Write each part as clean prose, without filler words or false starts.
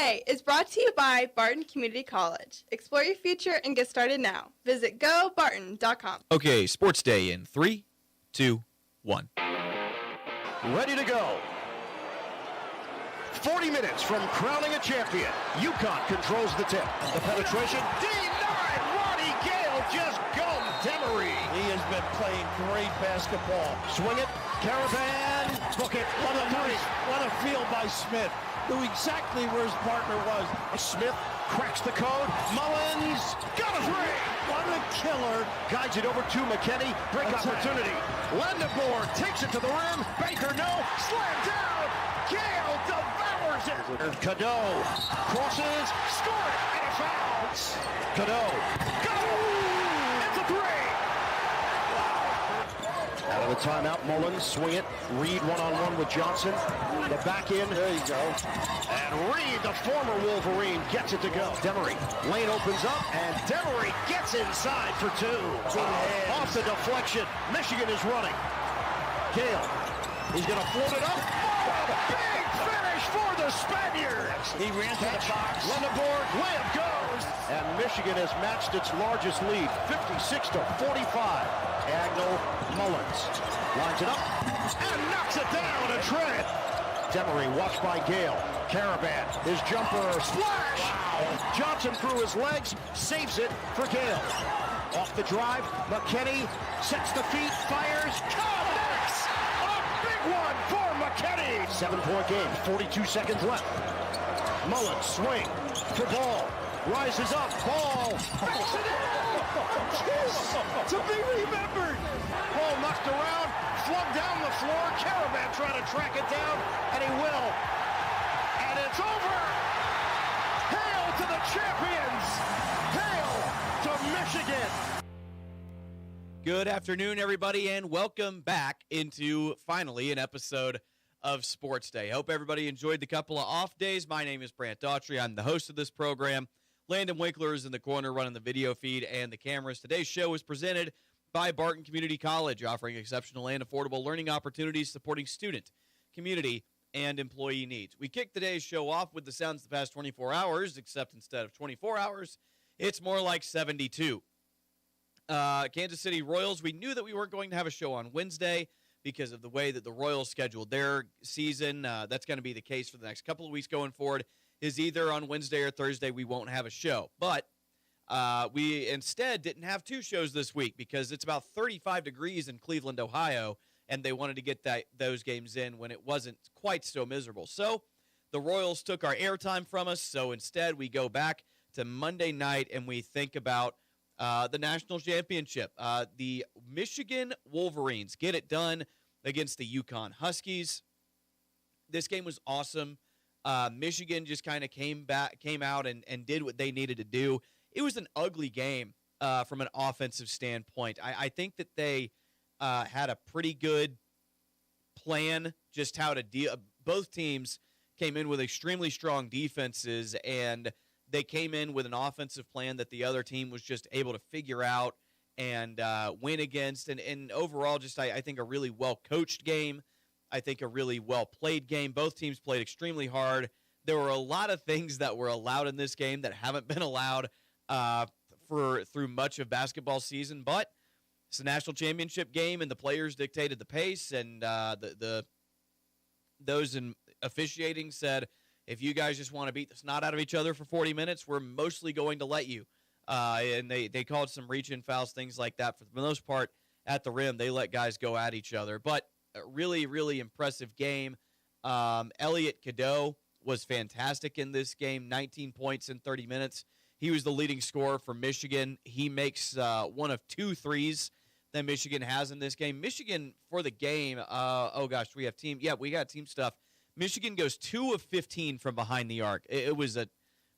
Day is brought to you by Barton Community College. Explore your future and get started now. Visit gobarton.com. Okay, Sports Day in 3, 2, 1. Ready to go. 40 minutes from crowning a champion. UConn controls the tip. The penetration. Denied. Ronnie Gale just gummed Demery. He has been playing great basketball. Swing it. Caravan. Book it. What a three. What a field by Smith. Knew exactly where his partner was. Smith cracks the code. Mullins got a three. What a killer. Guides it over to McKinney. Break opportunity. Landabor takes it to the rim. Baker, no. Slam down. Gale devours it. Cadeau crosses. Score it. And a foul. Cadeau. Go. It's a three. Out of the timeout, Mullins, swing it. Reed one-on-one with Johnson. The back in. There you go. And Reed, the former Wolverine, gets it to go. Demery. Lane opens up, and Demery gets inside for two. Off the deflection. Michigan is running. Gale. He's going to float it up. Oh, big finish for the Spaniards. He ran to the box. Lendeborg, layup goes. And Michigan has matched its largest lead, 56-45. Agnell, Mullins lines it up and knocks it down a tread. Demery watched by Gale. Caravan, his jumper, splash! Wow. Johnson through his legs, saves it for Gale. Off the drive, McKinney sets the feet, fires, connects! A big one for McKinney! 7-point game, 42 seconds left. Mullins swing for Ball. Rises up, Ball. Makes it in! To be remembered! Ball knocked around, flung down the floor. Caravan trying to track it down, and he will. And it's over! Hail to the champions! Hail to Michigan! Good afternoon, everybody, and welcome back into, finally, an episode of Sports Day. Hope everybody enjoyed the couple of off days. My name is Brant Daughtry. I'm the host of this program. Landon Winkler is in the corner running the video feed and the cameras. Today's show is presented by Barton Community College, offering exceptional and affordable learning opportunities supporting student, community, and employee needs. We kicked today's show off with the sounds of the past 24 hours, except instead of 24 hours, it's more like 72. Kansas City Royals, we knew that we weren't going to have a show on Wednesday because of the way that the Royals scheduled their season. That's going to be the case for the next couple of weeks going forward. Is either on Wednesday or Thursday we won't have a show. But we instead didn't have two shows this week because it's about 35 degrees in Cleveland, Ohio, and they wanted to get those games in when it wasn't quite so miserable. So the Royals took our airtime from us, so instead we go back to Monday night and we think about the national championship. The Michigan Wolverines get it done against the UConn Huskies. This game was awesome. Michigan just kind of came out and did what they needed to do. It was an ugly game from an offensive standpoint. I think that they had a pretty good plan just how to deal. Both teams came in with extremely strong defenses, and they came in with an offensive plan that the other team was just able to figure out and win against. And overall, just I think a really well-coached game. I think a really well-played game. Both teams played extremely hard. There were a lot of things that were allowed in this game that haven't been allowed through much of basketball season, but it's a national championship game, and the players dictated the pace, and those in officiating said, if you guys just want to beat the snot out of each other for 40 minutes, we're mostly going to let you. And they called some reach-in fouls, things like that. For the most part, at the rim, they let guys go at each other. But a really, really impressive game. Elliot Cadeau was fantastic in this game, 19 points in 30 minutes. He was the leading scorer for Michigan. He makes one of 2 threes that Michigan has in this game. Michigan, for the game, we have team. Yeah, we got team stuff. Michigan goes 2 of 15 from behind the arc. It was a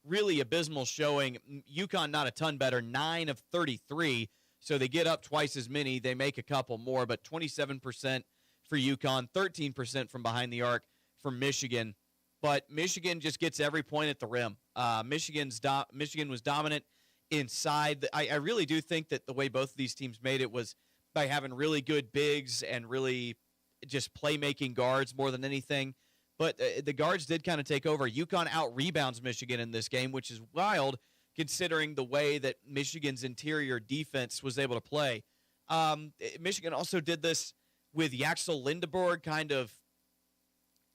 really abysmal showing. UConn not a ton better, 9 of 33. So they get up twice as many. They make a couple more, but 27% for UConn, 13% from behind the arc for Michigan. But Michigan just gets every point at the rim. Michigan was dominant inside. I really do think that the way both of these teams made it was by having really good bigs and really just playmaking guards more than anything. But the guards did kind of take over. UConn out-rebounds Michigan in this game, which is wild considering the way that Michigan's interior defense was able to play. Michigan also did this with Yaxel Lindeborg kind of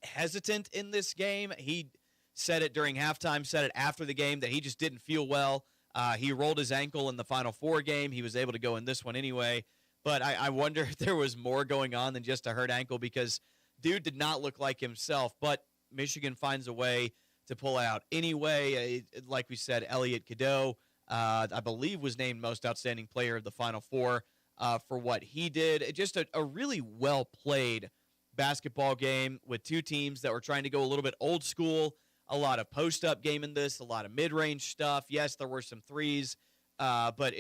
hesitant in this game. He said it during halftime, said it after the game that he just didn't feel well. He rolled his ankle in the Final Four game. He was able to go in this one anyway. But I wonder if there was more going on than just a hurt ankle because dude did not look like himself. But Michigan finds a way to pull out anyway. Like we said, Elliot Cadeau, I believe, was named Most Outstanding Player of the Final Four for what he did. Just a really well-played basketball game with two teams that were trying to go a little bit old school. A lot of post-up game in this, a lot of mid-range stuff. Yes, there were some threes, but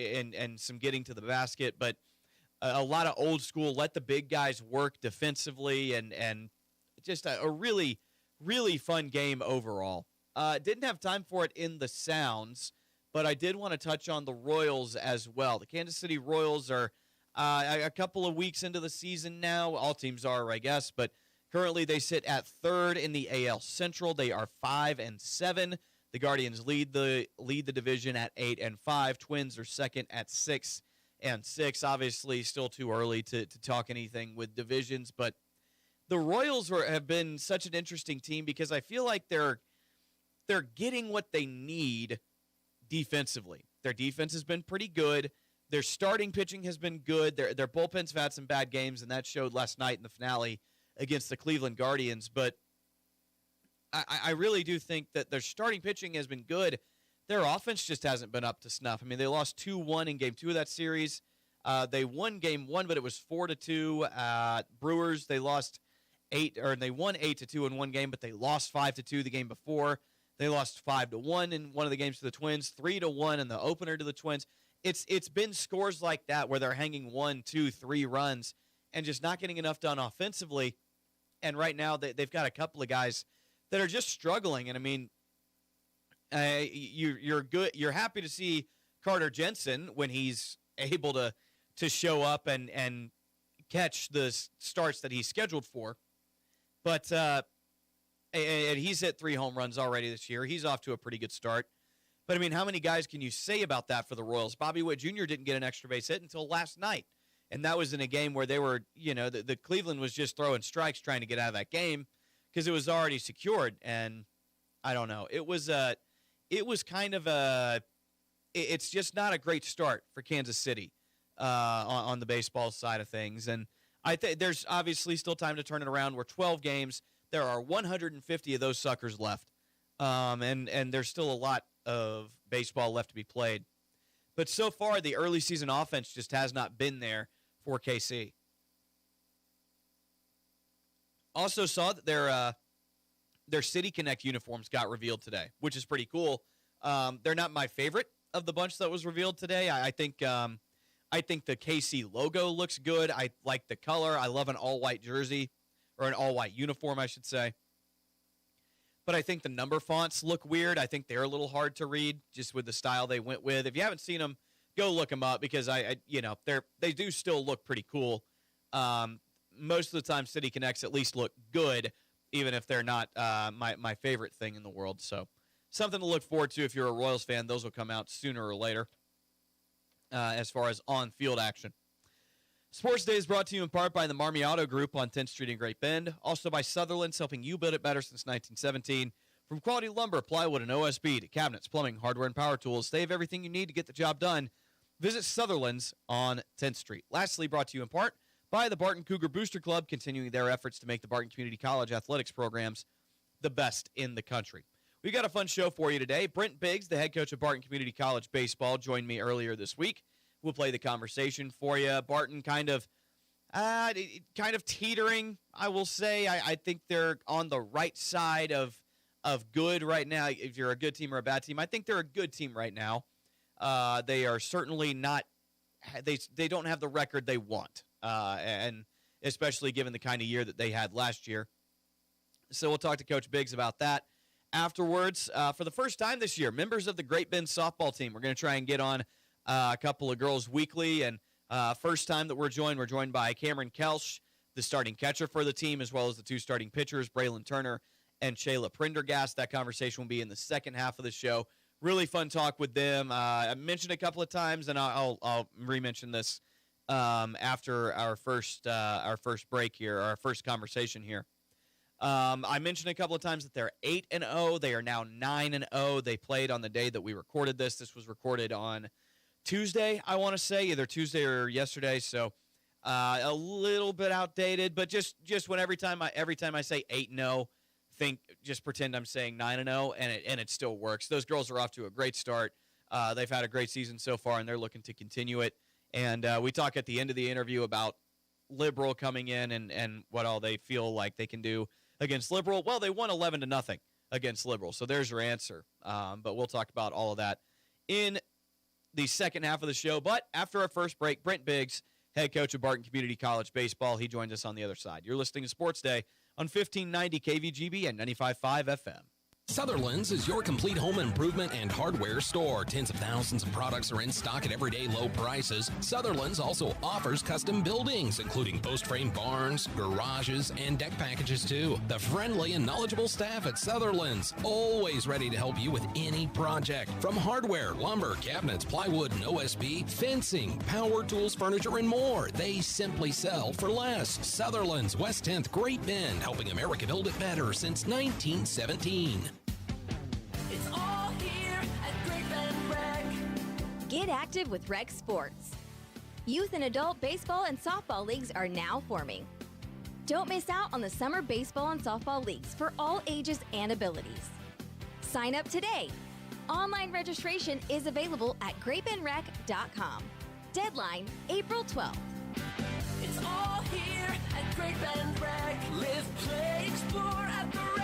some getting to the basket, but a lot of old school. Let the big guys work defensively, and just a really, really fun game overall. Didn't have time for it in the sounds, but I did want to touch on the Royals as well. The Kansas City Royals are a couple of weeks into the season now. All teams are, I guess, but currently they sit at third in the AL Central. They are 5-7. The Guardians lead the division at 8-5. Twins are second at 6-6. Obviously, still too early to talk anything with divisions, but the Royals have been such an interesting team because I feel like they're getting what they need defensively. Their defense has been pretty good. Their starting pitching has been good. Their bullpens have had some bad games, and that showed last night in the finale against the Cleveland Guardians. But I really do think that their starting pitching has been good. Their offense just hasn't been up to snuff. I mean, they lost 2-1 in Game 2 of that series. They won Game 1, but it was 4-2. Brewers, they won 8-2 in one game, but they lost 5-2 the game before. They lost 5-1 in one of the games to the Twins, 3-1 in the opener to the Twins. It's been scores like that where they're hanging 1, 2, 3 runs and just not getting enough done offensively. And right now they've got a couple of guys that are just struggling. And I mean, you're good. You're happy to see Carter Jensen when he's able to show up and catch the starts that he's scheduled for. But and he's hit 3 home runs already this year. He's off to a pretty good start. But, I mean, how many guys can you say about that for the Royals? Bobby Witt Jr. didn't get an extra base hit until last night. And that was in a game where they were, the Cleveland was just throwing strikes trying to get out of that game because it was already secured. And I don't know. It was kind of it's just not a great start for Kansas City on the baseball side of things. And I think there's obviously still time to turn it around. We're 12 games. There are 150 of those suckers left. And there's still a lot of baseball left to be played. But so far, the early season offense just has not been there for KC. Also saw that their City Connect uniforms got revealed today, which is pretty cool. They're not my favorite of the bunch that was revealed today. I think the KC logo looks good. I like the color. I love an all-white jersey, or an all-white uniform, I should say. But I think the number fonts look weird. I think they're a little hard to read just with the style they went with. If you haven't seen them, go look them up because they do still look pretty cool. Most of the time, City Connects at least look good, even if they're not my favorite thing in the world. So something to look forward to if you're a Royals fan. Those will come out sooner or later as far as on-field action. Sports Day is brought to you in part by the Marmy Auto Group on 10th Street in Great Bend. Also by Sutherland's, helping you build it better since 1917. From quality lumber, plywood, and OSB to cabinets, plumbing, hardware, and power tools, they have everything you need to get the job done. Visit Sutherland's on 10th Street. Lastly, brought to you in part by the Barton Cougar Booster Club, continuing their efforts to make the Barton Community College athletics programs the best in the country. We got a fun show for you today. Brent Biggs, the head coach of Barton Community College baseball, joined me earlier this week. We'll play the conversation for you. Barton kind of teetering, I will say. I think they're on the right side of good right now. If you're a good team or a bad team, I think they're a good team right now. They are certainly not. They don't have the record they want, and especially given the kind of year that they had last year. So we'll talk to Coach Biggs about that afterwards. For the first time this year, members of the Great Bend softball team. We're going to try and get on a couple of girls weekly, and first time that we're joined by Cameron Kelsch, the starting catcher for the team, as well as the 2 starting pitchers, Braylon Turner and Shayla Prendergast. That conversation will be in the second half of the show. Really fun talk with them. I mentioned a couple of times, and I'll re-mention this after our first break here, our first conversation here. I mentioned a couple of times that they're 8-0. They are now 9-0. They played on the day that we recorded this. This was recorded on Tuesday, I want to say, either Tuesday or yesterday. So a little bit outdated, but just when every time I say 8-0, just pretend I'm saying 9-0, and it still works. Those girls are off to a great start. They've had a great season so far, and they're looking to continue it. And we talk at the end of the interview about Liberal coming in and what all they feel like they can do against Liberal. Well, they won 11-0 against Liberal, so there's your answer. But we'll talk about all of that in the second half of the show. But after our first break, Brent Biggs, head coach of Barton Community College baseball, he joins us on the other side. You're listening to Sports Day on 1590 KVGB and 95.5 FM. Sutherland's is your complete home improvement and hardware store. Tens of thousands of products are in stock at everyday low prices. Sutherland's also offers custom buildings, including post-frame barns, garages, and deck packages too. The friendly and knowledgeable staff at Sutherland's, always ready to help you with any project. From hardware, lumber, cabinets, plywood, and OSB, fencing, power tools, furniture, and more. They simply sell for less. Sutherland's, West 10th, Great Bend, helping America build it better since 1917. It's all here at Great Bend Rec. Get active with Rec Sports. Youth and adult baseball and softball leagues are now forming. Don't miss out on the summer baseball and softball leagues for all ages and abilities. Sign up today. Online registration is available at greatbendrec.com. Deadline April 12th. It's all here at Great Bend Rec. Live, play, explore at the Rec.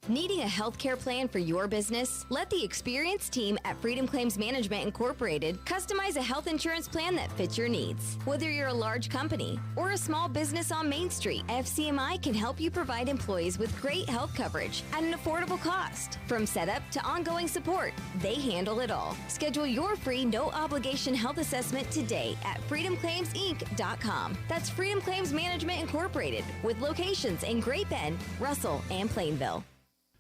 Needing a healthcare plan for your business? Let the experienced team at Freedom Claims Management Incorporated customize a health insurance plan that fits your needs. Whether you're a large company or a small business on Main Street, FCMI can help you provide employees with great health coverage at an affordable cost. From setup to ongoing support, they handle it all. Schedule your free no-obligation health assessment today at freedomclaimsinc.com. That's Freedom Claims Management Incorporated, with locations in Great Bend, Russell, and Plainville.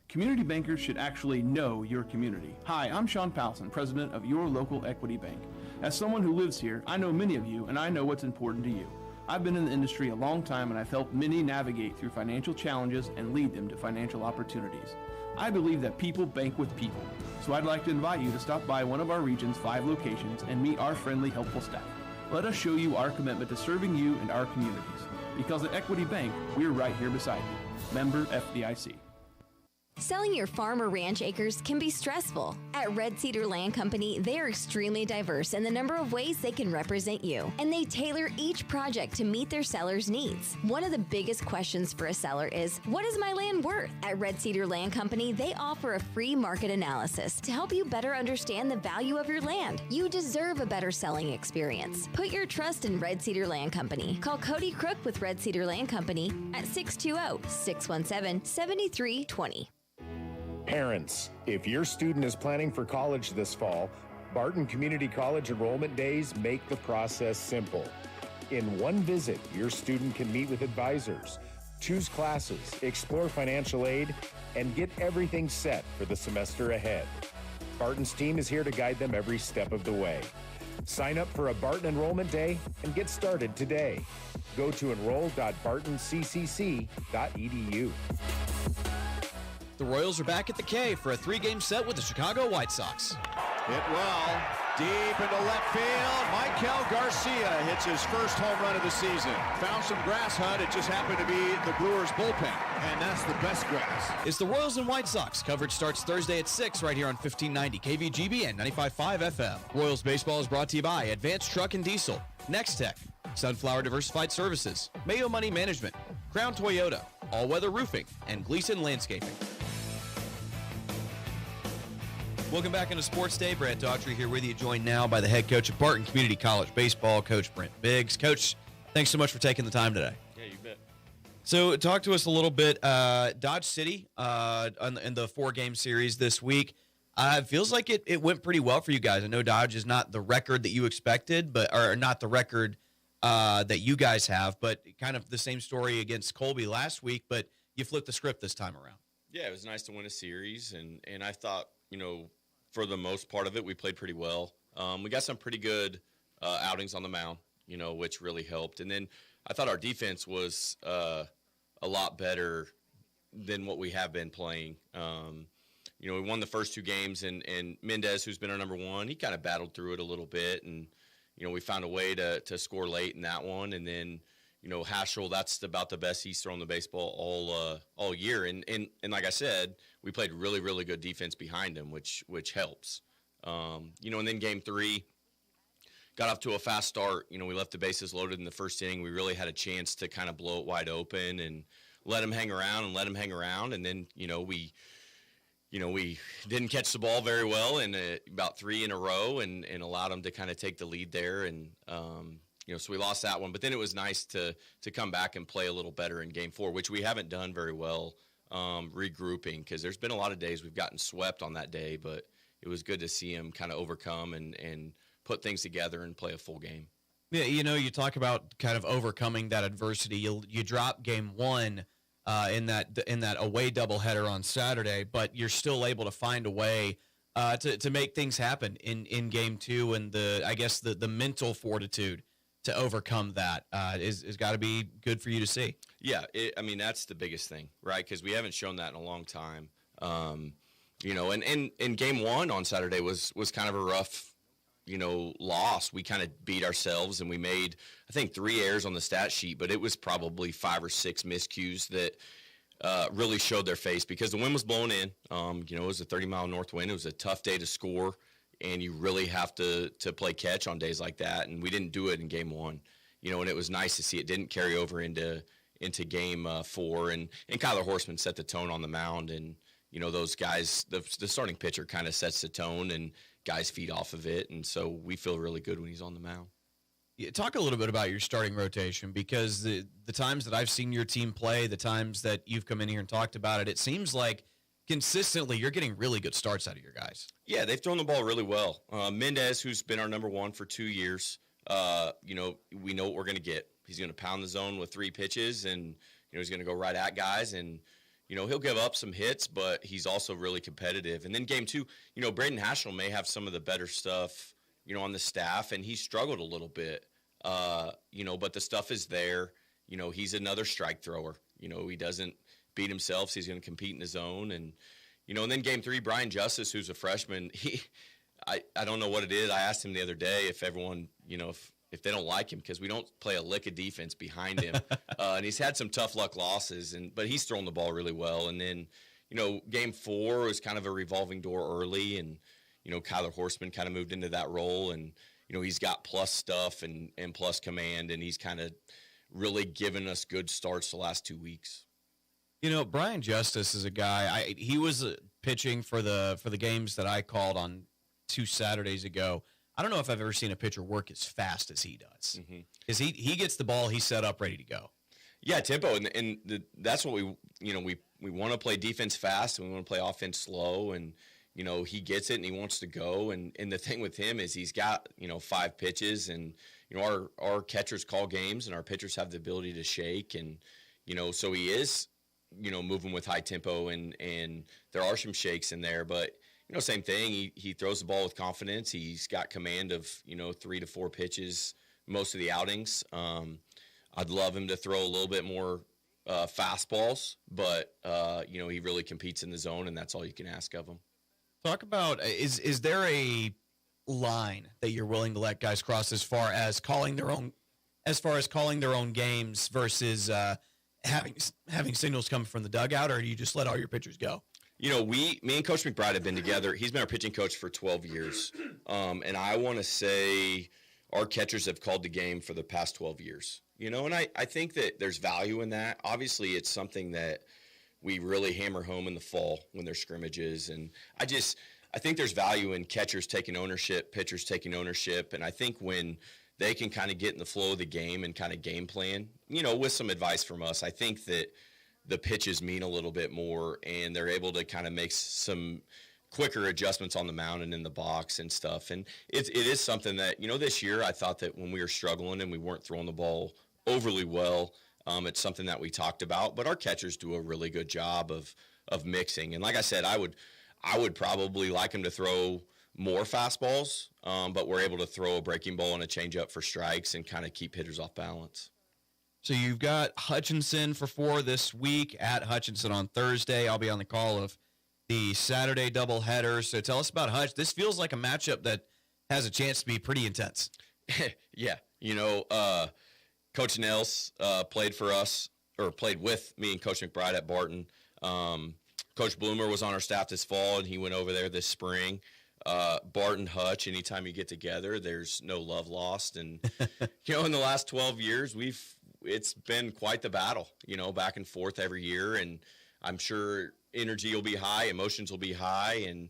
Community bankers should actually know your community. Hi, I'm Sean Powelson, president of your local Equity Bank. As someone who lives here, I know many of you and I know what's important to you. I've been in the industry a long time and I've helped many navigate through financial challenges and lead them to financial opportunities. I believe that people bank with people, so I'd like to invite you to stop by one of our region's 5 locations and meet our friendly, helpful staff. Let us show you our commitment to serving you and our communities. Because at Equity Bank, we're right here beside you. Member FDIC. Selling your farm or ranch acres can be stressful. At Red Cedar Land Company, they are extremely diverse in the number of ways they can represent you, and they tailor each project to meet their seller's needs. One of the biggest questions for a seller is, what is my land worth? At Red Cedar Land Company, they offer a free market analysis to help you better understand the value of your land. You deserve a better selling experience. Put your trust in Red Cedar Land Company. Call Cody Crook with Red Cedar Land Company at 620-617-7320. Parents, if your student is planning for college this fall, Barton Community College enrollment days make the process simple. In one visit, your student can meet with advisors, choose classes, explore financial aid, and get everything set for the semester ahead. Barton's team is here to guide them every step of the way. Sign up for a Barton enrollment day and get started today. Go to enroll.bartoncccc.edu. The Royals are back at the K for a 3-game set with the Chicago White Sox. Hit well, deep into left field. Michael Garcia hits his first home run of the season. Found some grass, Hunt. It just happened to be the Brewers bullpen, and that's the best grass. It's the Royals and White Sox. Coverage starts Thursday at 6 right here on 1590 KVGB and 95.5 FM. Royals baseball is brought to you by Advanced Truck and Diesel, Next Tech, Sunflower Diversified Services, Mayo Money Management, Crown Toyota, All Weather Roofing, and Gleason Landscaping. Welcome back into Sports Day. Brad Daughtry here with you, joined now by the head coach of Barton Community College Baseball, Coach Brent Biggs. Coach, thanks so much for taking the time today. Yeah, you bet. So talk to us a little bit. Dodge City in the 4-game series this week. It feels like it went pretty well for you guys. I know Dodge is not the record that you expected, or not the record that you guys have, but kind of the same story against Colby last week. But you flipped the script this time around. Yeah, it was nice to win a series, and I thought, for the most part of it, we played pretty well. We got some pretty good outings on the mound, which really helped. And then I thought our defense was a lot better than what we have been playing. We won the first 2 games, and Mendez, who's been our number 1, he kind of battled through it a little bit, and we found a way to score late in that one. And then Haschel, that's about the best he's thrown the baseball all year. And like I said, we played really, really good defense behind him, which helps. And then game 3, got off to a fast start. We left the bases loaded in the first inning. We really had a chance to kind of blow it wide open and let him hang around. And then, we didn't catch the ball very well in about 3 in a row and allowed them to kind of take the lead there. And, so we lost that one. But then it was nice to come back and play a little better in game 4, which we haven't done very well, regrouping, because there's been a lot of days we've gotten swept on that day. But it was good to see him kind of overcome and put things together and play a full game. Yeah, you talk about kind of overcoming that adversity. You drop game 1 in that away doubleheader on Saturday, but you're still able to find a way to make things happen in game 2, and the mental fortitude to overcome that is got to be good for you to see. Yeah, that's the biggest thing, right? Because we haven't shown that in a long time. And game 1 on Saturday was kind of a rough loss. We kind of beat ourselves, and we made, I think, 3 errors on the stat sheet, but it was probably 5 or 6 miscues that really showed their face because the wind was blowing in. It was a 30-mile north wind. It was a tough day to score, and you really have to play catch on days like that, and we didn't do it in game 1. And it was nice to see it didn't carry over into game 4, and Kyler Horseman set the tone on the mound, and those guys, the starting pitcher kind of sets the tone, and guys feed off of it, and so we feel really good when he's on the mound. Yeah, talk a little bit about your starting rotation, because the times that I've seen your team play, the times that you've come in here and talked about it, it seems like consistently you're getting really good starts out of your guys. Yeah, they've thrown the ball really well. Mendez, who's been our number 1 for 2 years, we know what we're going to get. He's going to pound the zone with 3 pitches, and he's going to go right at guys, and he'll give up some hits, but he's also really competitive. And then game 2, Braden Haschel may have some of the better stuff, on the staff, and he struggled a little bit, but the stuff is there. He's another strike thrower. He doesn't beat himself, so he's going to compete in his zone. And, and then game 3, Brian Justice, who's a freshman, I don't know what it is. I asked him the other day if everyone, if they don't like him, because we don't play a lick of defense behind him. And he's had some tough luck losses, but he's thrown the ball really well. And then, game 4 was kind of a revolving door early, and, Kyler Horseman kind of moved into that role, and, he's got plus stuff and plus command, and he's kind of really given us good starts the last 2 weeks. Brian Justice is a guy, he was pitching for the games that I called on 2 Saturdays ago. I don't know if I've ever seen a pitcher work as fast as he does. Because he gets the ball, he's set up, ready to go. Yeah, tempo, that's what we want to play defense fast, and we want to play offense slow, and he gets it and he wants to go. And the thing with him is he's got 5 pitches, and our catchers call games, and our pitchers have the ability to shake, and so he is moving with high tempo, and there are some shakes in there, but. Same thing. He throws the ball with confidence. He's got command of 3 to 4 pitches most of the outings. I'd love him to throw a little bit more fastballs, but he really competes in the zone, and that's all you can ask of him. Talk about is there a line that you're willing to let guys cross as far as calling their own games versus having signals come from the dugout, or do you just let all your pitchers go? Me and Coach McBride have been together. He's been our pitching coach for 12 years. And I want to say our catchers have called the game for the past 12 years. And I think that there's value in that. Obviously, it's something that we really hammer home in the fall when there's scrimmages. And I think there's value in catchers taking ownership, pitchers taking ownership. And I think when they can kind of get in the flow of the game and kind of game plan, with some advice from us, I think that the pitches mean a little bit more, and they're able to kind of make some quicker adjustments on the mound and in the box and stuff. And it is something that, this year I thought that when we were struggling and we weren't throwing the ball overly well, It's something that we talked about, but our catchers do a really good job of mixing. And like I said, I would probably like them to throw more fastballs, but we're able to throw a breaking ball and a changeup for strikes and kind of keep hitters off balance. So you've got Hutchinson for 4 this week at Hutchinson on Thursday. I'll be on the call of the Saturday doubleheader. So tell us about Hutch. This feels like a matchup that has a chance to be pretty intense. Yeah. Coach Nels played with me and Coach McBride at Barton. Coach Bloomer was on our staff this fall, and he went over there this spring. Barton Hutch, anytime you get together, there's no love lost. And, in the last 12 years, it's been quite the battle, back and forth every year. And I'm sure energy will be high, emotions will be high. And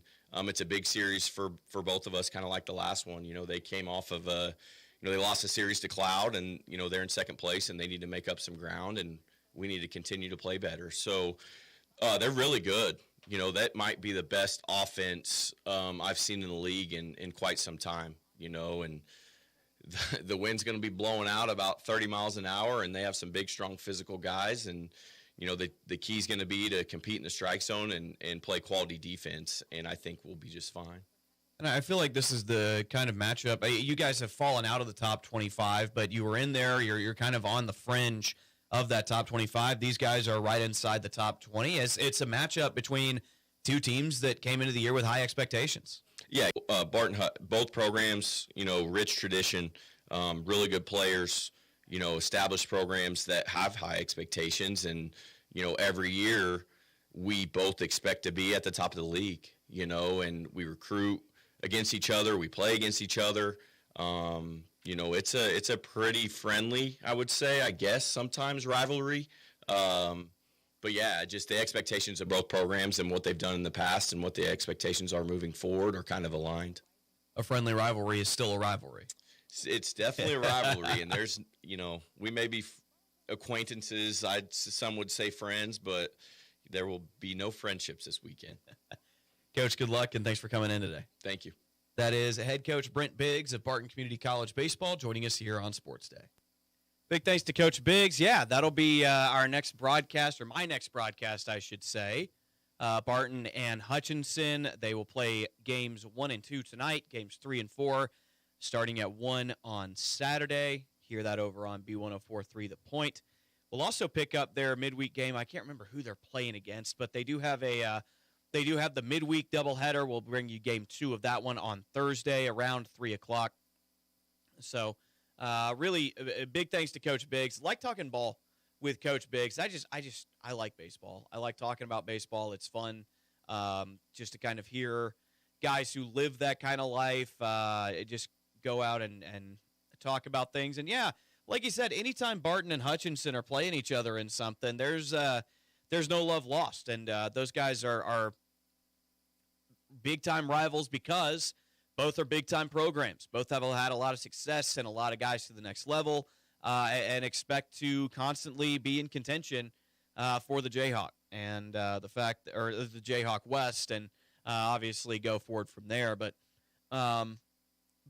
it's a big series for both of us, kind of like the last one. They came off of they lost a series to Cloud, and, they're in second place, and they need to make up some ground, and we need to continue to play better. So they're really good. That might be the best offense I've seen in the league in quite some time, and the wind's going to be blowing out about 30 miles an hour, and they have some big, strong physical guys. And, the key is going to be to compete in the strike zone and play quality defense, and I think we'll be just fine. And I feel like this is the kind of matchup. You guys have fallen out of the top 25, but you were in there. You're kind of on the fringe of that top 25. These guys are right inside the top 20. It's a matchup between two teams that came into the year with high expectations. Yeah, Barton, both programs, rich tradition, really good players, established programs that have high expectations. And, every year we both expect to be at the top of the league, and we recruit against each other. We play against each other. It's a pretty friendly, I would say, I guess, sometimes rivalry. But yeah, just the expectations of both programs and what they've done in the past and what the expectations are moving forward are kind of aligned. A friendly rivalry is still a rivalry. It's definitely a rivalry, and there's, we may be acquaintances. Some would say friends, but there will be no friendships this weekend. Coach, good luck, and thanks for coming in today. Thank you. That is head coach Brent Biggs of Barton Community College Baseball joining us here on Sports Day. Big thanks to Coach Biggs. Yeah, that'll be our next broadcast, or my next broadcast, I should say. Barton and Hutchinson, they will play games 1 and 2 tonight, games 3 and 4, starting at 1 on Saturday. Hear that over on B1043 The Point. We'll also pick up their midweek game. I can't remember who they're playing against, but they do have the midweek doubleheader. We'll bring you game 2 of that one on Thursday around 3 o'clock. So really a big thanks to Coach Biggs. Like talking ball with Coach Biggs. I like baseball. I like talking about baseball. It's fun just to kind of hear guys who live that kind of life just go out and talk about things. And yeah, like you said, anytime Barton and Hutchinson are playing each other in something, there's no love lost. And those guys are big-time rivals because both are big-time programs. Both have had a lot of success and a lot of guys to the next level and expect to constantly be in contention for the Jayhawk and the Jayhawk West, and obviously go forward from there. But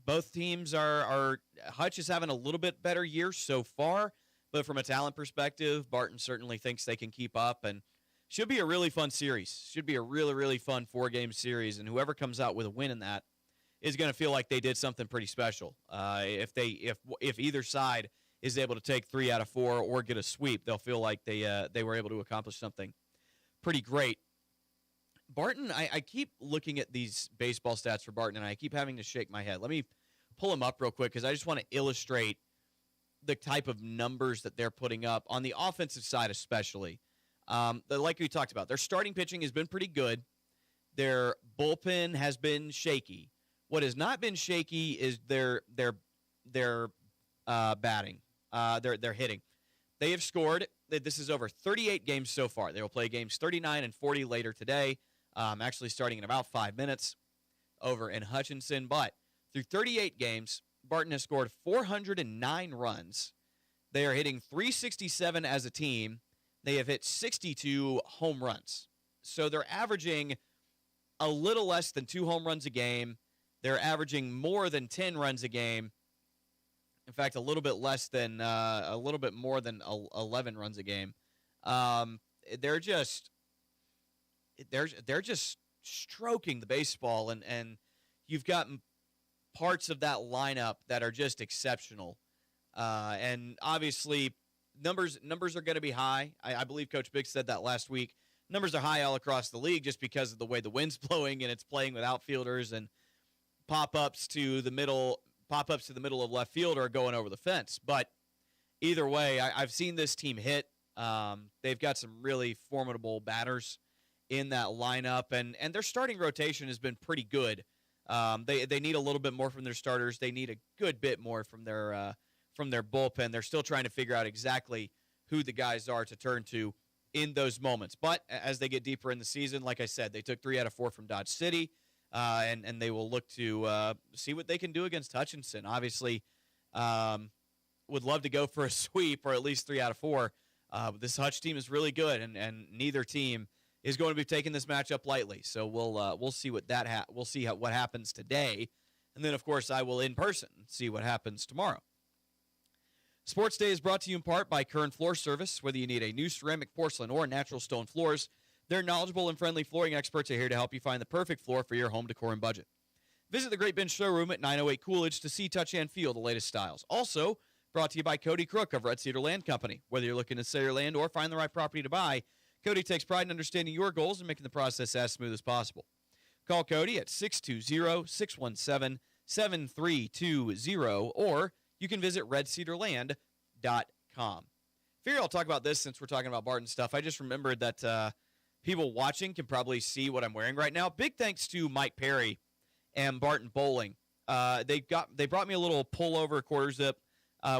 both teams are Hutch is having a little bit better year so far, but from a talent perspective, Barton certainly thinks they can keep up, and should be a really fun series. Should be a really, really fun 4-game series, and whoever comes out with a win in that is going to feel like they did something pretty special. If either side is able to take 3 out of 4 or get a sweep, they'll feel like they were able to accomplish something pretty great. Barton, I keep looking at these baseball stats for Barton, and I keep having to shake my head. Let me pull them up real quick because I just want to illustrate the type of numbers that they're putting up on the offensive side especially. Like we talked about, their starting pitching has been pretty good. Their bullpen has been shaky. What has not been shaky is their batting, their hitting. They have scored. This is over 38 games so far. They will play games 39 and 40 later today, actually starting in about 5 minutes over in Hutchinson. But through 38 games, Barton has scored 409 runs. They are hitting .367 as a team. They have hit 62 home runs. So they're averaging a little less than 2 home runs a game. They're averaging more than 10 runs a game. In fact, a little bit more than 11 runs a game. They're just stroking the baseball, and you've got parts of that lineup that are just exceptional. And obviously, numbers are going to be high. I believe Coach Biggs said that last week. Numbers are high all across the league just because of the way the wind's blowing and it's playing with outfielders, and pop-ups to the middle of left field are going over the fence. But either way, I've seen this team hit. They've got some really formidable batters in that lineup, and their starting rotation has been pretty good. They need a little bit more from their starters. They need a good bit more from their bullpen. They're still trying to figure out exactly who the guys are to turn to in those moments. But as they get deeper in the season, like I said, they took 3 out of 4 from Dodge City, and they will look to see what they can do against Hutchinson. Obviously, would love to go for a sweep or at least 3 out of 4. This Hutch team is really good, and neither team is going to be taking this matchup lightly. So we'll see what what happens today, and then of course I will in person see what happens tomorrow. Sports Day is brought to you in part by Kern Floor Service. Whether you need a new ceramic, porcelain, or natural stone floors, their knowledgeable and friendly flooring experts are here to help you find the perfect floor for your home decor and budget. Visit the Great Bend Showroom at 908 Coolidge to see, touch, and feel the latest styles. Also brought to you by Cody Crook of Red Cedar Land Company. Whether you're looking to sell your land or find the right property to buy, Cody takes pride in understanding your goals and making the process as smooth as possible. Call Cody at 620-617-7320, or you can visit redcedarland.com. Figure I'll talk about this since we're talking about Barton stuff. I just remembered that people watching can probably see what I'm wearing right now. Big thanks to Mike Perry and Barton Bowling. They brought me a little pullover quarter zip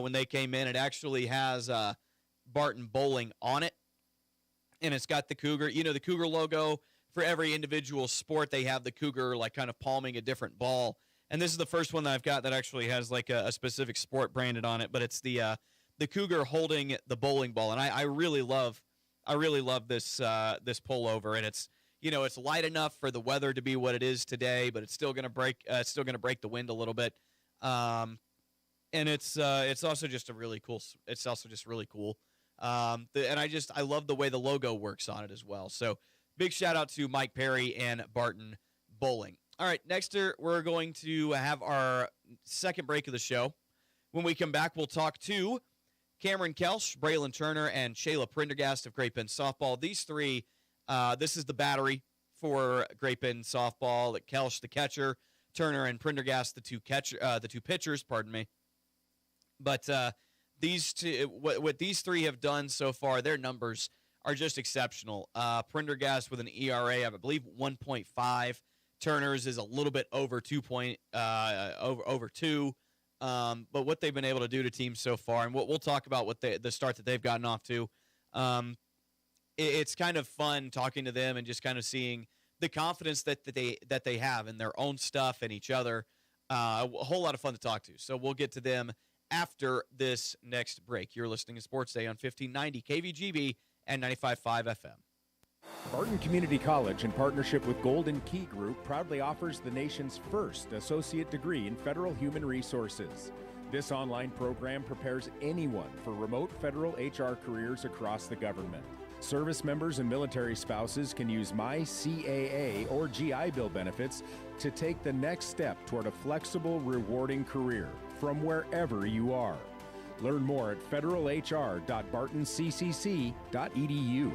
when they came in. It actually has Barton Bowling on it, and it's got the Cougar. You know, the Cougar logo for every individual sport. They have the Cougar like kind of palming a different ball. And this is the first one that I've got that actually has like a specific sport branded on it, but it's the Cougar holding the bowling ball. And I really love this pullover, and it's light enough for the weather to be what it is today, but it's still going to break the wind a little bit. And it's also just really cool. And I love the way the logo works on it as well. So big shout out to Mike Perry and Barton Bowling. All right, next we're going to have our second break of the show. When we come back, we'll talk to Cameron Kelsch, Braylon Turner, and Shayla Prendergast of Great Bend Softball. These three, this is the battery for Great Bend Softball. Kelsch, the catcher, Turner and Prendergast, the two pitchers. Pardon me. But these two, what these three have done so far, their numbers are just exceptional. Prendergast with an ERA of, I believe, 1.5. Turner's is a little bit over 2. Over 2. But what they've been able to do to teams so far, and we'll talk about what the start that they've gotten off to. It's kind of fun talking to them and just kind of seeing the confidence that they have in their own stuff and each other. A whole lot of fun to talk to. So we'll get to them after this next break. You're listening to Sports Day on 1590 KVGB and 95.5 FM. Barton Community College, in partnership with Golden Key Group, proudly offers the nation's first associate degree in federal human resources. This online program prepares anyone for remote federal HR careers across the government. Service members and military spouses can use My CAA or GI Bill benefits to take the next step toward a flexible, rewarding career from wherever you are. Learn more at federalhr.bartonccc.edu.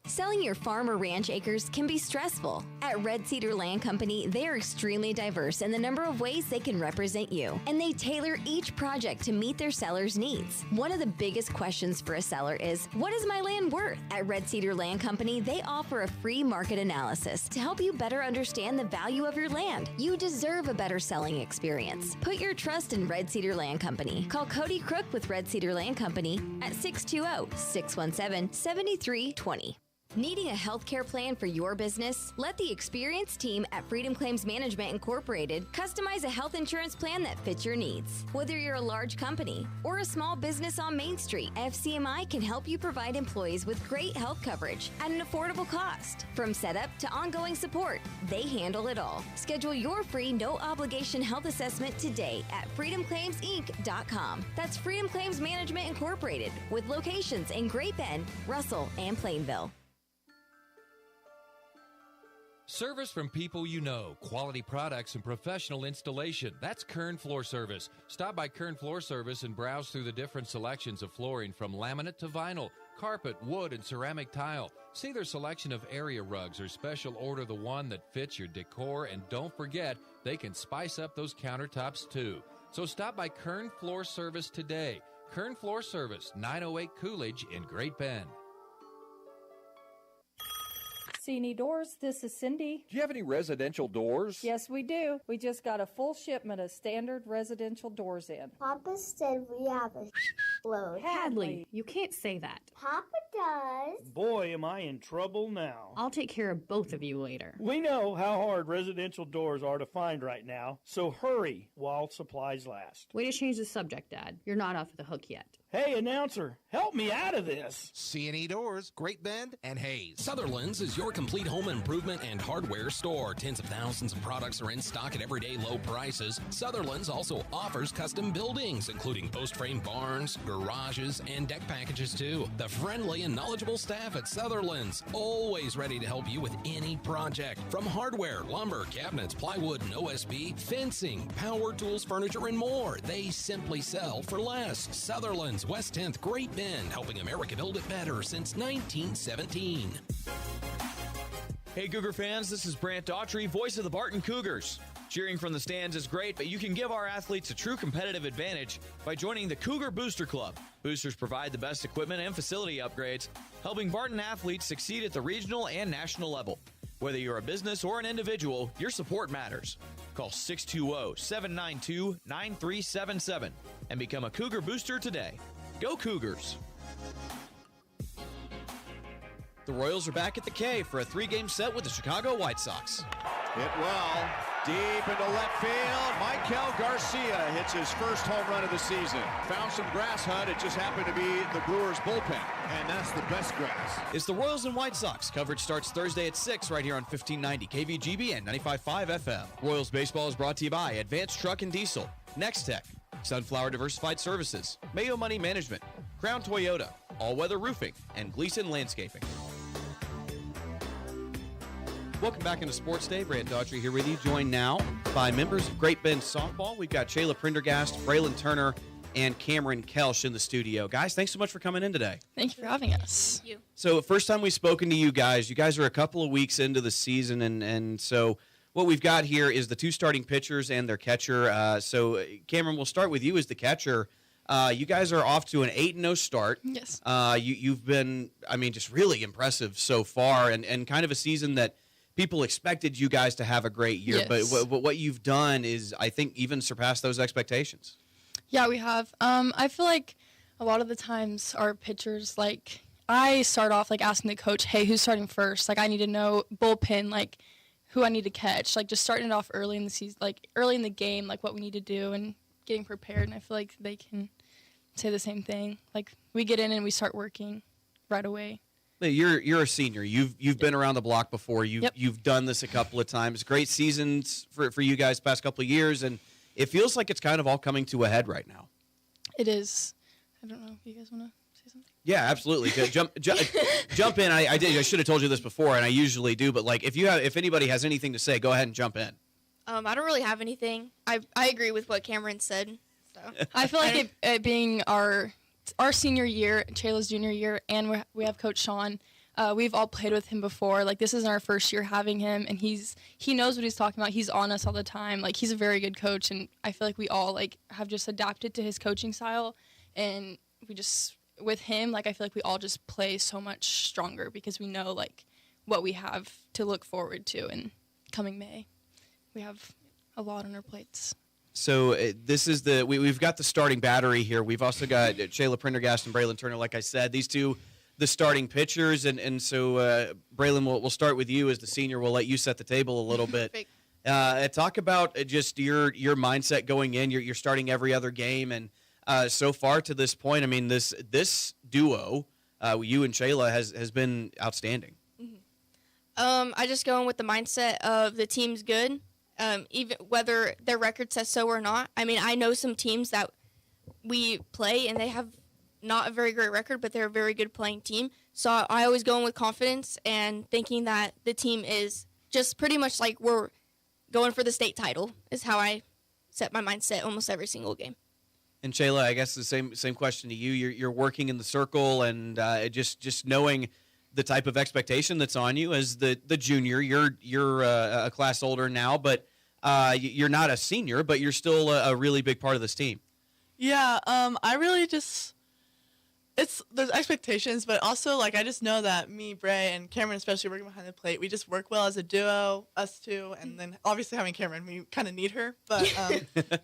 Selling your farm or ranch acres can be stressful. At Red Cedar Land Company, they are extremely diverse in the number of ways they can represent you, and they tailor each project to meet their seller's needs. One of the biggest questions for a seller is, what is my land worth? At Red Cedar Land Company, they offer a free market analysis to help you better understand the value of your land. You deserve a better selling experience. Put your trust in Red Cedar Land Company. Call Cody Crook with Red Cedar Land Company at 620-617-7320. Needing a healthcare plan for your business? Let the experienced team at Freedom Claims Management Incorporated customize a health insurance plan that fits your needs. Whether you're a large company or a small business on Main Street, FCMI can help you provide employees with great health coverage at an affordable cost. From setup to ongoing support, they handle it all. Schedule your free no-obligation health assessment today at freedomclaimsinc.com. That's Freedom Claims Management Incorporated, with locations in Great Bend, Russell, and Plainville. Service from people you know, quality products and professional installation. That's Kern Floor Service. Stop by Kern Floor Service and browse through the different selections of flooring from laminate to vinyl, carpet, wood, and ceramic tile. See their selection of area rugs or special order the one that fits your decor, and don't forget, they can spice up those countertops too. So stop by Kern Floor Service today. Kern Floor Service, 908 Coolidge in Great Bend. C&E Doors, this is Cindy. Do you have any residential doors? Yes, we do. We just got a full shipment of standard residential doors in. Papa said we have a load. Hadley, you can't say that. Papa does. Boy, am I in trouble now. I'll take care of both of you later. We know how hard residential doors are to find right now, so hurry while supplies last. Way to change the subject, Dad. You're not off the hook yet. Hey, announcer, help me out of this. C&E Doors, Great Bend, and Hayes. Sutherland's is your complete home improvement and hardware store. Tens of thousands of products are in stock at everyday low prices. Sutherland's also offers custom buildings, including post-frame barns, garages, and deck packages too. The friendly and knowledgeable staff at Sutherland's, always ready to help you with any project. From hardware, lumber, cabinets, plywood, and OSB, fencing, power tools, furniture, and more. They simply sell for less. Sutherland's, West 10th, Great Bend, helping America build it better since 1917. Hey, Cougar fans, this is Brant Daughtry, voice of the Barton Cougars. Cheering from the stands is great, but you can give our athletes a true competitive advantage by joining the Cougar Booster Club. Boosters provide the best equipment and facility upgrades, helping Barton athletes succeed at the regional and national level. Whether you're a business or an individual, your support matters. Call 620-792-9377 and become a Cougar Booster today. Go Cougars! The Royals are back at the K for a 3-game set with the Chicago White Sox. Hit well, deep into left field. Michael Garcia hits his first home run of the season. Found some grass, Hunt. It just happened to be the Brewers bullpen, and that's the best grass. It's the Royals and White Sox. Coverage starts Thursday at 6 right here on 1590 KVGB and 95.5 FM. Royals baseball is brought to you by Advanced Truck and Diesel, Nextech, Sunflower Diversified Services, Mayo Money Management, Crown Toyota, All Weather Roofing, and Gleason Landscaping. Welcome back into Sports Day. Brant Daughtry here with you, joined now by members of Great Bend Softball. We've got Shayla Prendergast, Braylon Turner, and Cameron Kelsch in the studio. Guys, thanks so much for coming in today. Thank you for having us. Thank you. So first time we've spoken to you guys. You guys are a couple of weeks into the season, and so what we've got here is the two starting pitchers and their catcher. So Cameron, we'll start with you as the catcher. You guys are off to an 8-0 start. Yes. You've been, just really impressive so far, and kind of a season that people expected you guys to have a great year. Yes. But what you've done is, I think, even surpassed those expectations. Yeah, we have. I feel like a lot of the times our pitchers, I start off, asking the coach, hey, who's starting first? I need to know bullpen, who I need to catch. Just starting it off early in the season, early in the game, what we need to do and getting prepared. And I feel like they can say the same thing. We get in and we start working right away. You're a senior. You've been around the block before. You've done this a couple of times. Great seasons for you guys past couple of years, and it feels like it's kind of all coming to a head right now. It is. I don't know if you guys want to say something. Yeah, absolutely. Jump in. I should have told you this before, and I usually do. But if anybody has anything to say, go ahead and jump in. I don't really have anything. I agree with what Cameron said. So I feel like it being our senior year, Shayla's junior year, and we have Coach Sean. We've all played with him before. This isn't our first year having him, and he knows what he's talking about. He's on us all the time. He's a very good coach, and I feel like we all have just adapted to his coaching style, and we just with him, I feel like we all just play so much stronger because we know what we have to look forward to in coming May. We have a lot on our plates. So this is we've got the starting battery here. We've also got Shayla Prendergast and Braylon Turner. Like I said, these two the starting pitchers, and so Braylon, we'll start with you as the senior. We'll let you set the table a little bit. Talk about just your mindset going in. You're starting every other game, and so far to this point, I mean, this duo, you and Shayla, has been outstanding. I just go in with the mindset of the team's good, even whether their record says so or not. I mean, I know some teams that we play and they have not a very great record, but they're a very good playing team. So I always go in with confidence and thinking that the team is just pretty much like we're going for the state title is how I set my mindset almost every single game. And Shayla, I guess the same question to you. You're working in the circle, and just knowing the type of expectation that's on you as the junior. You're a class older now, but you're not a senior, but you're still a really big part of this team. Yeah, I really just there's expectations, but also like I just know that me, Bray, and Cameron, especially working behind the plate, we just work well as a duo, us two, and then obviously having Cameron, we kind of need her, but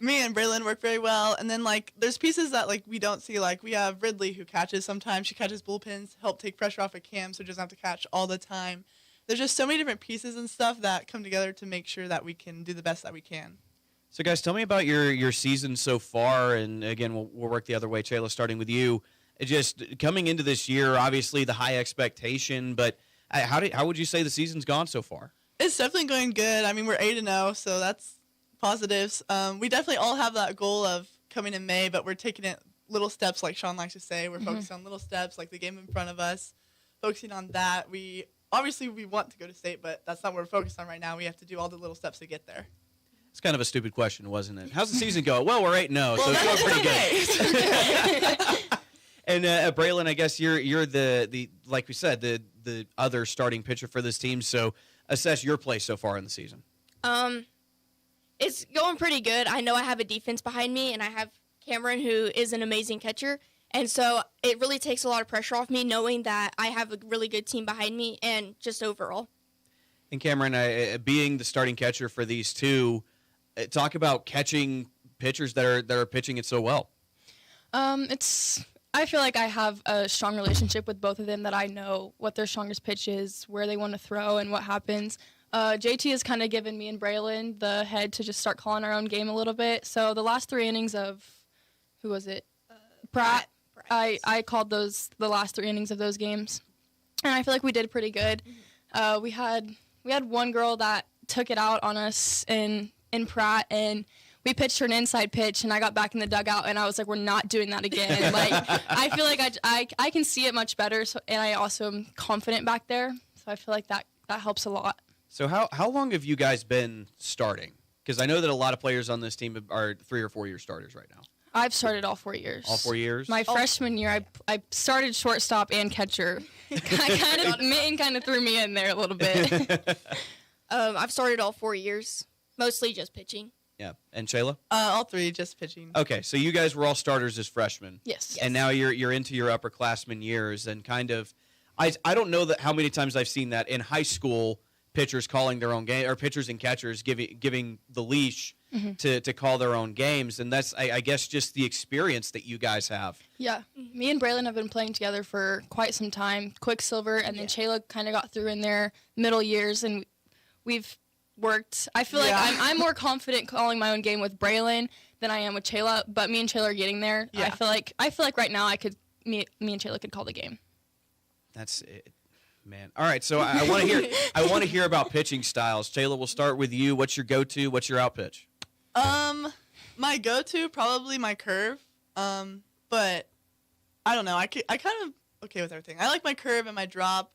me and Braylon work very well. And then like there's pieces that like we don't see, like we have Ridley who catches sometimes. She catches bullpens, help take pressure off of Cam, so she doesn't have to catch all the time. There's just so many different pieces and stuff that come together to make sure that we can do the best that we can. So guys, tell me about your season so far, and again, we'll work the other way. Shayla, starting with you. Just coming into this year, obviously the high expectation, but how would you say the season's gone so far? It's definitely going good. I mean, we're 8-0, so that's positives. We definitely all have that goal of coming in May, but we're taking it little steps, like Sean likes to say. We're focusing on little steps, like the game in front of us, focusing on that. We want to go to state, but that's not what we're focused on right now. We have to do all the little steps to get there. It's kind of a stupid question, wasn't it? How's the season going? Well, we're 8-0, so it's going pretty good. And Braylon, I guess you're the like we said, the other starting pitcher for this team. So assess your play so far in the season. It's going pretty good. I know I have a defense behind me, and I have Cameron, who is an amazing catcher. And so it really takes a lot of pressure off me knowing that I have a really good team behind me and just overall. And Cameron, being the starting catcher for these two, talk about catching pitchers that are pitching it so well. I feel like I have a strong relationship with both of them, that I know what their strongest pitch is, where they want to throw, and what happens. JT has kind of given me and Braylon the head to just start calling our own game a little bit. So the last 3 innings of, who was it? Pratt. I called the last 3 innings of those games, and I feel like we did pretty good. We had one girl that took it out on us in Pratt, and we pitched her an inside pitch, and I got back in the dugout, and I was like, we're not doing that again. Like, I feel like I can see it much better, and I also am confident back there. So I feel like that helps a lot. So how long have you guys been starting? Because I know that a lot of players on this team are 3 or 4 year starters right now. I've started all 4 years. All 4 years? My freshman year, I started shortstop and catcher. Mitten kind of threw me in there a little bit. I've started all 4 years, mostly just pitching. Yeah. And Shayla? All 3 just pitching. Okay, so you guys were all starters as freshmen. Yes. And now you're into your upperclassmen years, and kind of, I don't know how many times I've seen that in high school, pitchers calling their own game, or pitchers and catchers giving the leash to call their own games, and that's I guess just the experience that you guys have. Yeah, me and Braylon have been playing together for quite some time. Quicksilver, and then Shayla kind of got through in their middle years, and we've worked. I feel like I'm more confident calling my own game with Braylon than I am with Shayla, but me and Shayla are getting there. Yeah. I feel like right now me and Shayla could call the game. That's it. Man. All right, so I want to hear about pitching styles. Shayla, we'll start with you. What's your go-to? What's your out pitch? My go-to probably my curve. But I don't know. I kind of okay with everything. I like my curve and my drop.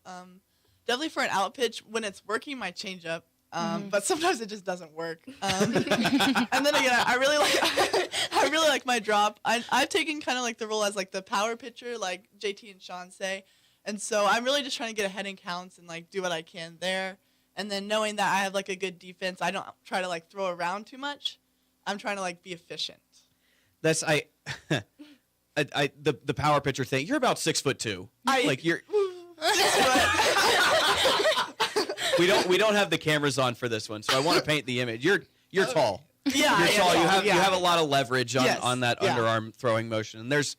Definitely for an out pitch when it's working, my changeup. But sometimes it just doesn't work. And then again, I really like my drop. I've taken kind of like the role as like the power pitcher, like JT and Sean say. And so I'm really just trying to get ahead in counts and like do what I can there. And then knowing that I have like a good defense, I don't try to like throw around too much. I'm trying to like be efficient. That's the power pitcher thing. You're about 6'2". We don't have the cameras on for this one, so I want to paint the image. You're tall. Yeah, you're tall. Yeah. You have a lot of leverage on that underarm throwing motion. And there's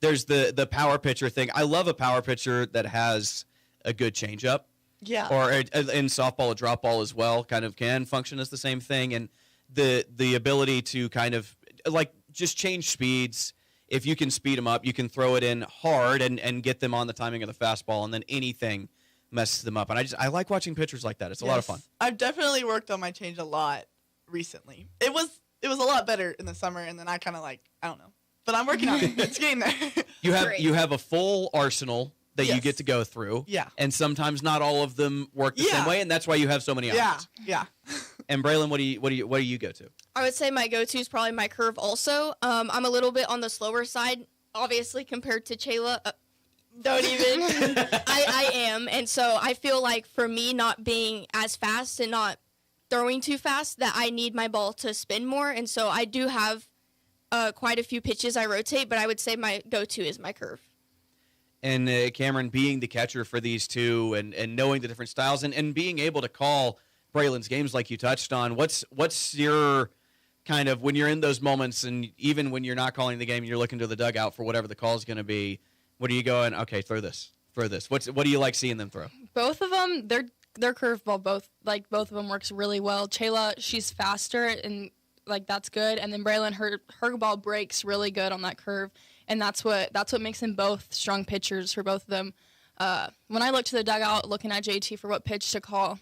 there's the power pitcher thing. I love a power pitcher that has a good changeup. Yeah. Or in softball, a drop ball as well kind of can function as the same thing. And the ability to kind of like just change speeds. If you can speed them up, you can throw it in hard and get them on the timing of the fastball, and then anything messes them up. And I like watching pitchers like that. It's a lot of fun. I've definitely worked on my change a lot recently. It was a lot better in the summer, and then I kind of I don't know. But I'm working on it. It's getting there. You have a full arsenal that you get to go through. Yeah. And sometimes not all of them work the same way, and that's why you have so many options. Yeah. And Braylon, what do you go to? I would say my go-to is probably my curve also. I'm a little bit on the slower side, obviously, compared to Chayla. Don't even. I am. And so I feel like for me not being as fast and not throwing too fast, that I need my ball to spin more. And so I do have quite a few pitches I rotate, but I would say my go-to is my curve. And Cameron, being the catcher for these two and knowing the different styles and being able to call Braylon's games like you touched on, what's your kind of, when you're in those moments and even when you're not calling the game, you're looking to the dugout for whatever the call is going to be, what are you going, okay, throw this. What do you like seeing them throw? Both of them, their curveball, both of them works really well. Chayla, she's faster and that's good. And then Braylon, her ball breaks really good on that curve. And that's what makes them both strong pitchers for both of them. When I look to the dugout, looking at JT for what pitch to call,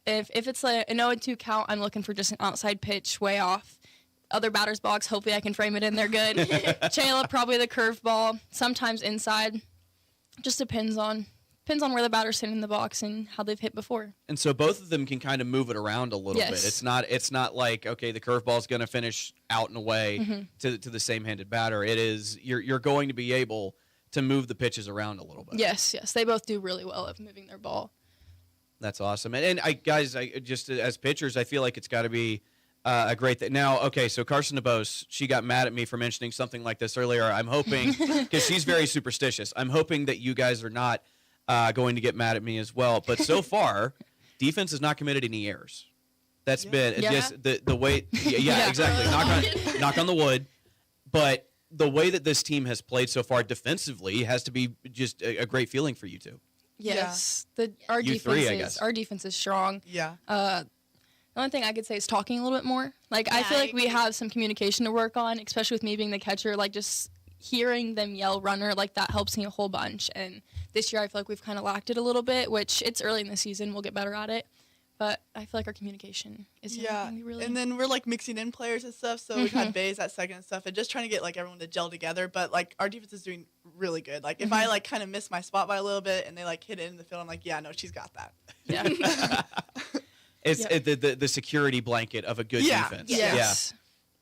if it's an 0-2 count, I'm looking for just an outside pitch way off. Other batter's box, hopefully I can frame it in there good. Chayla, probably the curveball, sometimes inside. Just depends on where the batter's sitting in the box and how they've hit before. And so both of them can kind of move it around a little bit. It's not like, okay, the curveball's going to finish out and away to the same-handed batter. It is you're going to be able to move the pitches around a little bit. Yes, they both do really well at moving their ball. That's awesome. And I just as pitchers, I feel like it's got to be a great thing. Now, okay, so Carson DeBose, she got mad at me for mentioning something like this earlier. I'm hoping, because she's very superstitious, I'm hoping that you guys are not going to get mad at me as well. But so far, defense has not committed any errors. That's been just the way. Yeah, exactly. Knock on the wood. But the way that this team has played so far defensively has to be just a great feeling for you two. Yes, our defense is strong. Yeah. The only thing I could say is talking a little bit more. I feel like we have some communication to work on, especially with me being the catcher. Just hearing them yell runner, that helps me a whole bunch. And this year I feel like we've kind of lacked it a little bit, which it's early in the season. We'll get better at it. But I feel like our communication is really. And then we're mixing in players and stuff. So we've had Bays at second and stuff, and just trying to get everyone to gel together. But our defense is doing really good. If I kind of miss my spot by a little bit and they hit it in the field, I'm like, yeah, no, she's got that. Yeah. It's the security blanket of a good defense. Yes. Yeah.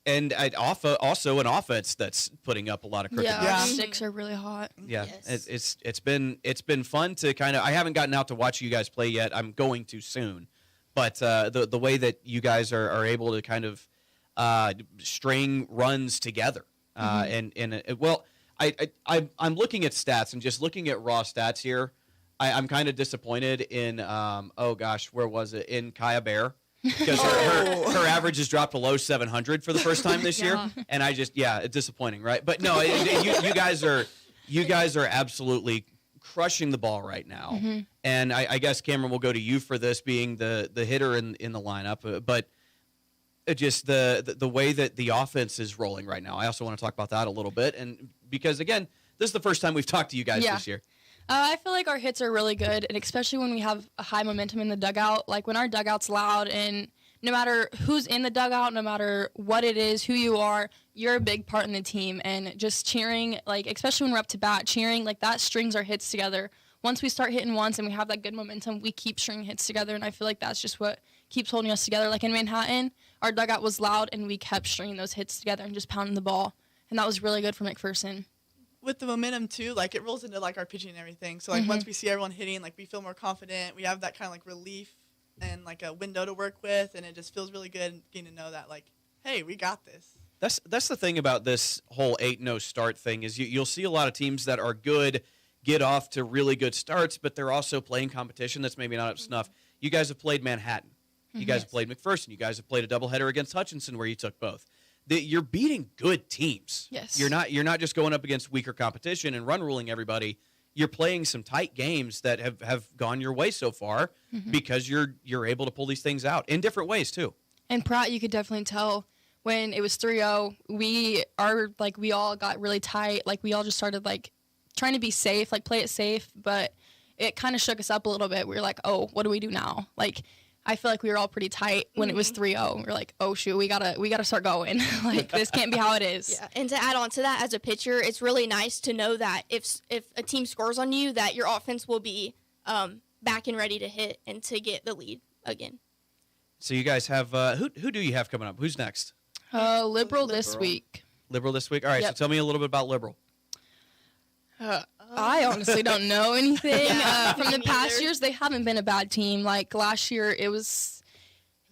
And also an offense that's putting up a lot of crooked our sticks are really hot. Yeah, yes. It's been fun to kind of. I haven't gotten out to watch you guys play yet. I'm going to soon, but the way that you guys are able to kind of string runs together, I'm looking at stats and just looking at raw stats here. I'm kind of disappointed in where was it, in Kaya Bear. Because her average has dropped below 700 for the first time this year, and it's disappointing, right? But no, you guys are absolutely crushing the ball right now, and I guess Cameron will go to you for this, being the hitter in the lineup, but just the way that the offense is rolling right now. I also want to talk about that a little bit, and because again, this is the first time we've talked to you guys this year. I feel like our hits are really good, and especially when we have a high momentum in the dugout. When our dugout's loud, and no matter who's in the dugout, no matter what it is, who you are, you're a big part in the team. And just cheering, especially when we're up to bat, cheering, that strings our hits together. Once we start hitting once and we have that good momentum, we keep stringing hits together, and I feel like that's just what keeps holding us together. In Manhattan, our dugout was loud, and we kept stringing those hits together and just pounding the ball, and that was really good for McPherson. With the momentum too, it rolls into our pitching and everything. So once we see everyone hitting, we feel more confident. We have that kind of relief and a window to work with, and it just feels really good getting to know that hey, we got this. That's the thing about this whole 8-0 start thing is you'll see a lot of teams that are good get off to really good starts, but they're also playing competition that's maybe not up to snuff. You guys have played Manhattan. You guys have played McPherson. You guys have played a doubleheader against Hutchinson where you took both. you're beating good teams. Yes. You're not just going up against weaker competition and run ruling everybody. You're playing some tight games that have gone your way so far because you're able to pull these things out in different ways too. And Pratt, you could definitely tell when it was 3-0, we all got really tight. Like, we all just started, like, trying to be safe, like, play it safe. But it kind of shook us up a little bit. We were like, oh, what do we do now? Like, I feel like we were all pretty tight when it was 3-0. We were like, oh, shoot, we gotta start going. Like, this can't be how it is. Yeah, and to add on to that, as a pitcher, it's really nice to know that if a team scores on you, that your offense will be back and ready to hit and to get the lead again. So you guys have who do you have coming up? Who's next? Liberal this week. Liberal this week. All right. Yep. So tell me a little bit about Liberal. I honestly don't know anything. Yeah, From the past years, they haven't been a bad team. Like, last year, it was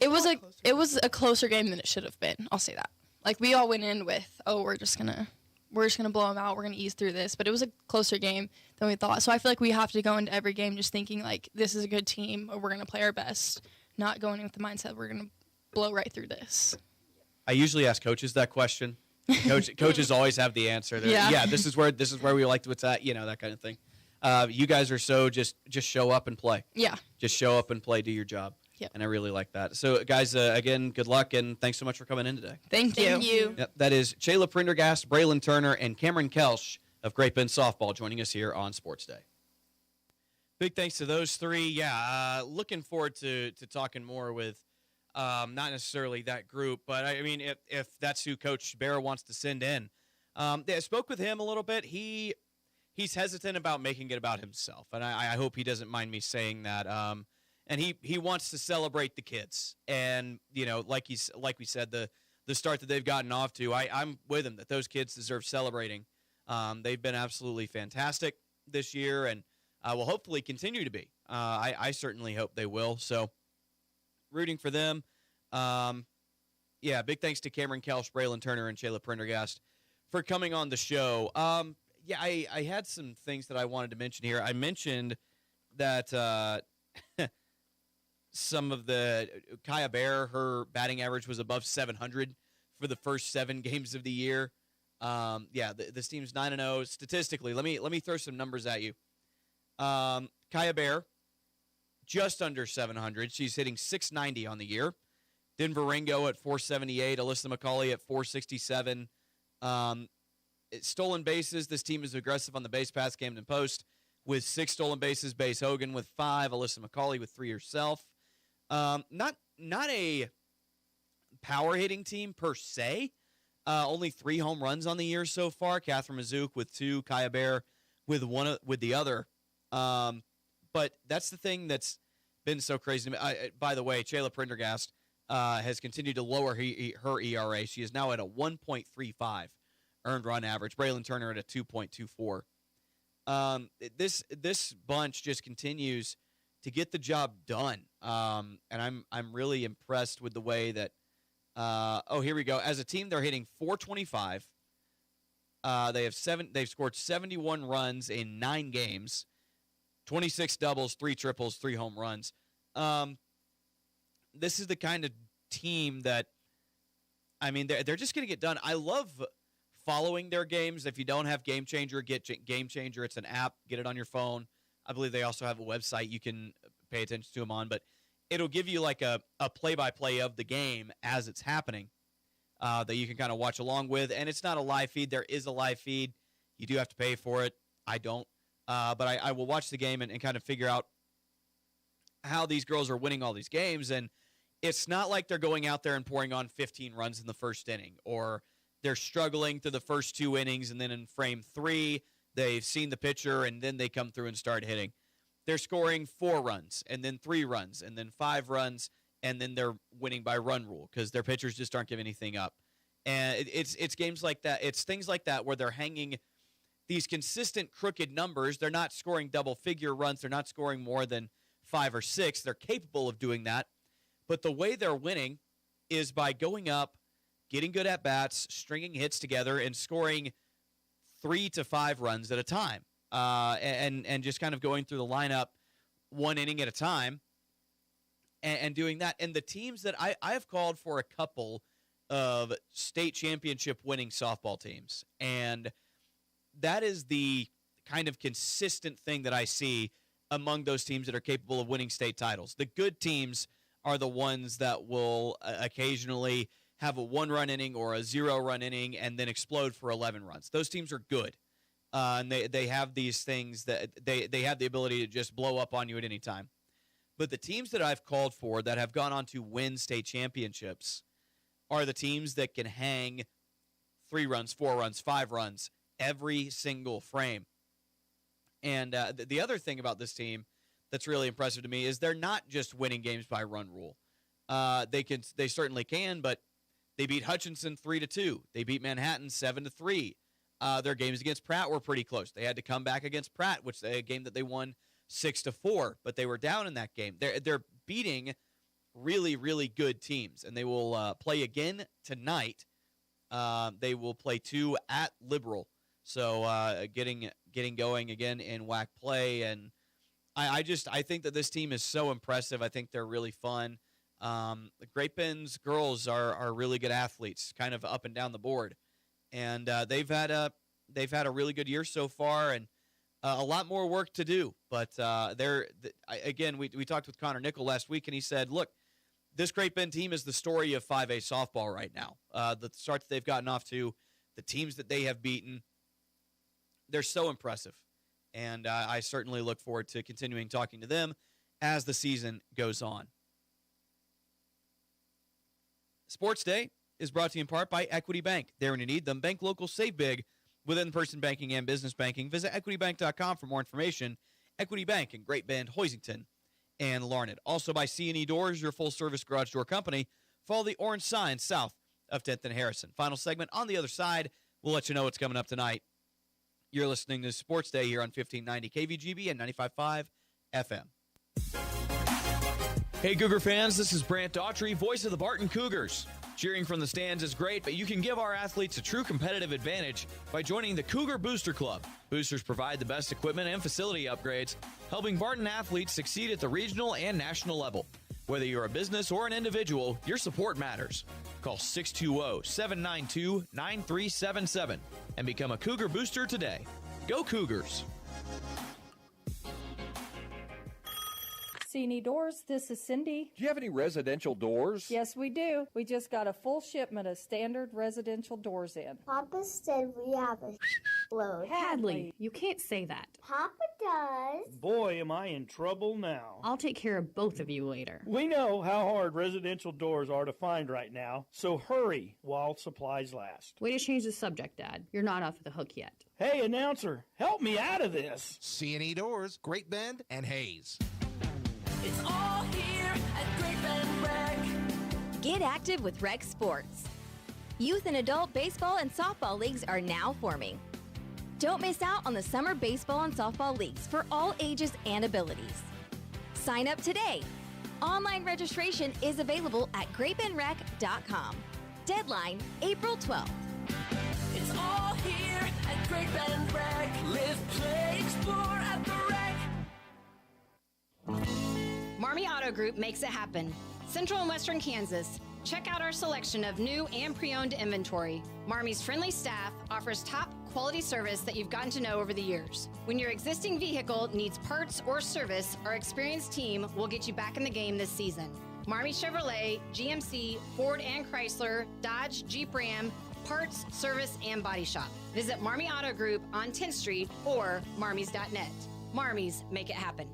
a closer game than it should have been. I'll say that. Like, we all went in with, oh, we're just gonna blow them out. We're gonna ease through this. But it was a closer game than we thought. So I feel like we have to go into every game just thinking like, this is a good team. Or we're gonna play our best. Not going in with the mindset we're gonna blow right through this. I usually ask coaches that question. Coaches always have the answer. Yeah. This is where we like what's at, that kind of thing. You guys are so just show up and play. Yeah. Just show up and play, do your job. Yep. And I really like that. So, guys, again, good luck, and thanks so much for coming in today. Thank you. Yep, that is Chayla Prendergast, Braylon Turner, and Cameron Kelsch of Great Bend Softball joining us here on Sports Day. Big thanks to those three. Yeah, looking forward to talking more with not necessarily that group, but I mean, if that's who Coach Barra wants to send in. I spoke with him a little bit. He's hesitant about making it about himself, and I hope he doesn't mind me saying that. And he wants to celebrate the kids, and like we said, the start that they've gotten off to, I'm with him that those kids deserve celebrating. They've been absolutely fantastic this year, and will hopefully continue to be. I certainly hope they will. So, rooting for them. Big thanks to Cameron Kelsch, Braylon Turner, and Chayla Prendergast for coming on the show. I had some things that I wanted to mention here. I mentioned that some of the Kaya Bear, her batting average was above 700 for the first 7 games of the year. This team's 9-0 statistically. Let me throw some numbers at you. Kaya Bear, just under 700. She's hitting 690 on the year. Denver Ringo at 478. Alyssa McCauley at 467. Stolen bases. This team is aggressive on the base paths, Camden Post with 6 stolen bases. Base Hogan with 5. Alyssa McCauley with 3 herself. Not a power hitting team per se. Only 3 home runs on the year so far. Catherine Mazouk with 2. Kaya Bear with 1 with the other. But that's the thing that's been so crazy. By the way, Chayla Prendergast has continued to lower her ERA. She is now at a 1.35 earned run average. Braylon Turner at a 2.24. This bunch just continues to get the job done. And I'm really impressed with the way that. Here we go. As a team, they're hitting 425. They've scored 71 runs in 9 games. 26 doubles, 3 triples, 3 home runs. This is the kind of team that, I mean, they're just going to get done. I love following their games. If you don't have Game Changer, get Game Changer. It's an app. Get it on your phone. I believe they also have a website you can pay attention to them on, but it'll give you like a play-by-play of the game as it's happening that you can kind of watch along with. And it's not a live feed. There is a live feed. You do have to pay for it. I don't. But I will watch the game and kind of figure out how these girls are winning all these games. And it's not like they're going out there and pouring on 15 runs in the first inning, or they're struggling through the first 2 innings, and then in frame 3, they've seen the pitcher, and then they come through and start hitting. They're scoring 4 runs, and then 3 runs, and then 5 runs, and then they're winning by run rule because their pitchers just aren't giving anything up. And it's games like that. It's things like that where they're hanging these consistent crooked numbers. They're not scoring double-figure runs. They're not scoring more than 5 or 6. They're capable of doing that. But the way they're winning is by going up, getting good at-bats, stringing hits together, and scoring 3 to 5 runs at a time. And just kind of going through the lineup 1 inning at a time and doing that. And the teams that I have called for a couple of state championship winning softball teams. And that is the kind of consistent thing that I see among those teams that are capable of winning state titles. The good teams are the ones that will occasionally have a 1-run inning or a 0-run inning and then explode for 11 runs. Those teams are good. And they have these things that they have the ability to just blow up on you at any time. But the teams that I've called for that have gone on to win state championships are the teams that can hang 3 runs, 4 runs, 5 runs every single frame. And the other thing about this team that's really impressive to me is they're not just winning games by run rule. They certainly can, but they beat Hutchinson 3-2. They beat Manhattan 7-3. Their games against Pratt were pretty close. They had to come back against Pratt, which a game that they won 6-4, but they were down in that game. They're beating really, really good teams, and they will play again tonight. They will play 2 at Liberal, so getting going again in WAC play. And I think that this team is so impressive. I think they're really fun. The Great Bend's girls are really good athletes, kind of up and down the board, and they've had a really good year so far, and a lot more work to do. But we talked with Connor Nickel last week, and he said, look, this Great Bend team is the story of 5A softball right now. The start that they've gotten off to, the teams that they have beaten, they're so impressive. And I certainly look forward to continuing talking to them as the season goes on. Sports Day is brought to you in part by Equity Bank. There when you need them, bank local, save big with in-person banking and business banking. Visit equitybank.com for more information. Equity Bank in Great Bend, Hoisington, and Larned. Also by C&E Doors, your full-service garage door company. Follow the orange sign south of 10th and Harrison. Final segment on the other side. We'll let you know what's coming up tonight. You're listening to Sports Day here on 1590 KVGB and 95.5 FM. Hey, Cougar fans, this is Brant Daughtry, voice of the Barton Cougars. Cheering from the stands is great, but you can give our athletes a true competitive advantage by joining the Cougar Booster Club. Boosters provide the best equipment and facility upgrades, helping Barton athletes succeed at the regional and national level. Whether you're a business or an individual, your support matters. Call 620-792-9377 and become a Cougar Booster today. Go Cougars! C&E Doors, this is Cindy. Do you have any residential doors? Yes, we do. We just got a full shipment of standard residential doors in. Papa said we have a load. Hadley, you can't say that. Papa does. Boy, am I in trouble now. I'll take care of both of you later. We know how hard residential doors are to find right now, so hurry while supplies last. Way to change the subject, Dad. You're not off the hook yet. Hey, announcer, help me out of this. C&E Doors, Great Bend, and Hayes. It's all here at Great Bend Rec. Get active with Rec Sports. Youth and adult baseball and softball leagues are now forming. Don't miss out on the summer baseball and softball leagues for all ages and abilities. Sign up today. Online registration is available at greatbendrec.com. Deadline April 12th. It's all here at Great Bend Rec. Live, play, explore at the Rec. Marmy Auto Group makes it happen. Central and Western Kansas. Check out our selection of new and pre-owned inventory. Marmy's friendly staff offers top quality service that you've gotten to know over the years. When your existing vehicle needs parts or service, our experienced team will get you back in the game this season. Marmy Chevrolet, GMC, Ford and Chrysler, Dodge, Jeep Ram, parts, service, and body shop. Visit Marmy Auto Group on 10th Street or marmys.net. Marmys make it happen.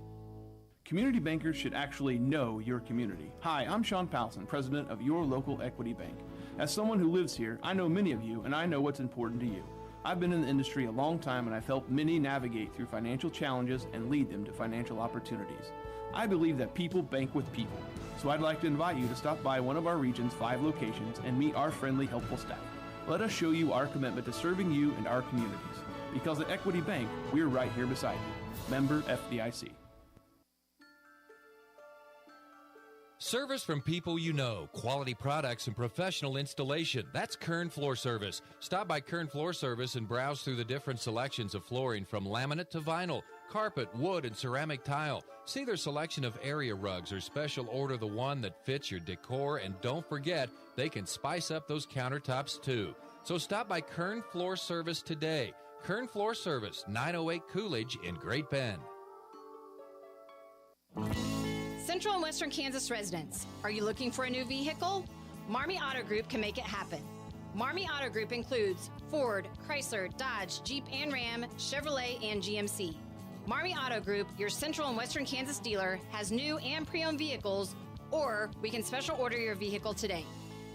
Community bankers should actually know your community. Hi, I'm Sean Powelson, president of your local Equity Bank. As someone who lives here, I know many of you and I know what's important to you. I've been in the industry a long time and I've helped many navigate through financial challenges and lead them to financial opportunities. I believe that people bank with people, so I'd like to invite you to stop by one of our region's 5 locations and meet our friendly, helpful staff. Let us show you our commitment to serving you and our communities. Because at Equity Bank, we're right here beside you. Member FDIC. Service from people you know, quality products and professional installation. That's Kern Floor Service. Stop by Kern Floor Service and browse through the different selections of flooring from laminate to vinyl. carpet, wood, and ceramic tile. See their selection of area rugs or special order the one that fits your decor. And don't forget, they can spice up those countertops too. So stop by Kern Floor Service today. Kern Floor Service, 908 Coolidge in Great Bend. Central and Western Kansas residents, are you looking for a new vehicle? Marmy Auto Group can make it happen. Marmy Auto Group includes Ford, Chrysler, Dodge, Jeep and Ram, Chevrolet, and GMC. Marmy Auto Group, your Central and Western Kansas dealer, has new and pre-owned vehicles, or we can special order your vehicle today.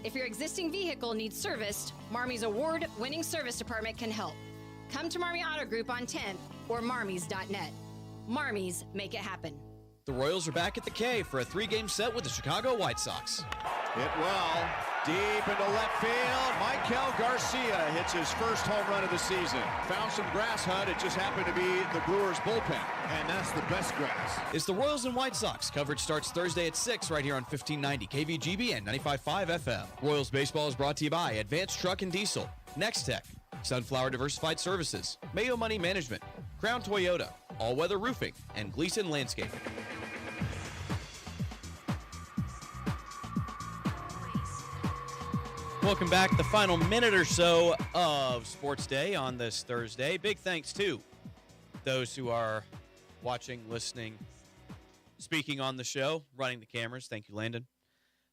If your existing vehicle needs serviced, Marmy's award-winning service department can help. Come to Marmy Auto Group on 10th or marmys.net. Marmys, make it happen. The Royals are back at the K for a 3-game set with the Chicago White Sox. Hit well, deep into left field. Michael Garcia hits his first home run of the season. Found some grass, Hunt. It just happened to be the Brewers' bullpen. And that's the best grass. It's the Royals and White Sox. Coverage starts Thursday at 6 right here on 1590 KVGB and 95.5 FM. Royals baseball is brought to you by Advanced Truck and Diesel, Next Tech, Sunflower Diversified Services, Mayo Money Management, Crown Toyota, All Weather Roofing, and Gleason Landscaping. Welcome back. The final minute or so of Sports Day on this Thursday. Big thanks to those who are watching, listening, speaking on the show, running the cameras. Thank you, Landon.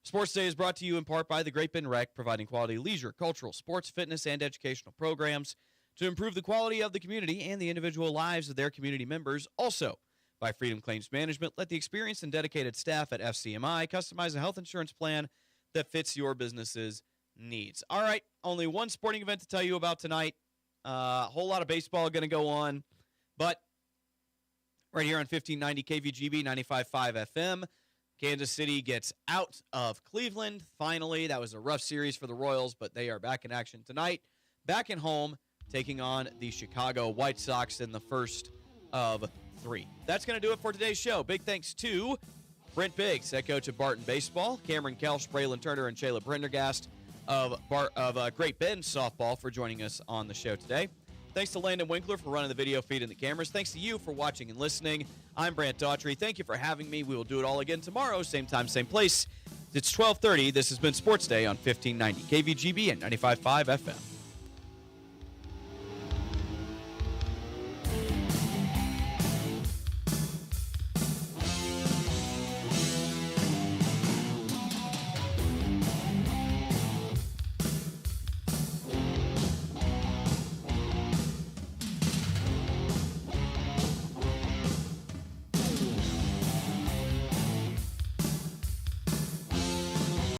Sports Day is brought to you in part by the Great Bend Rec, providing quality leisure, cultural, sports, fitness, and educational programs to improve the quality of the community and the individual lives of their community members. Also by Freedom Claims Management. Let the experienced and dedicated staff at FCMI customize a health insurance plan that fits your business's needs. All right, only one sporting event to tell you about tonight. A whole lot of baseball going to go on, but right here on 1590 KVGB, 95.5 FM, Kansas City gets out of Cleveland. Finally, that was a rough series for the Royals, but they are back in action tonight, back at home, taking on the Chicago White Sox in the first of 3. That's going to do it for today's show. Big thanks to Brent Biggs, head coach of Barton Baseball, Cameron Kelsch, Braylon Turner, and Shayla Prendergast of Great Bend Softball for joining us on the show today. Thanks to Landon Winkler for running the video feed and the cameras. Thanks to you for watching and listening. I'm Brant Daughtry. Thank you for having me. We will do it all again tomorrow, same time, same place. It's 12:30. This has been Sports Day on 1590 KVGB and 95.5 FM.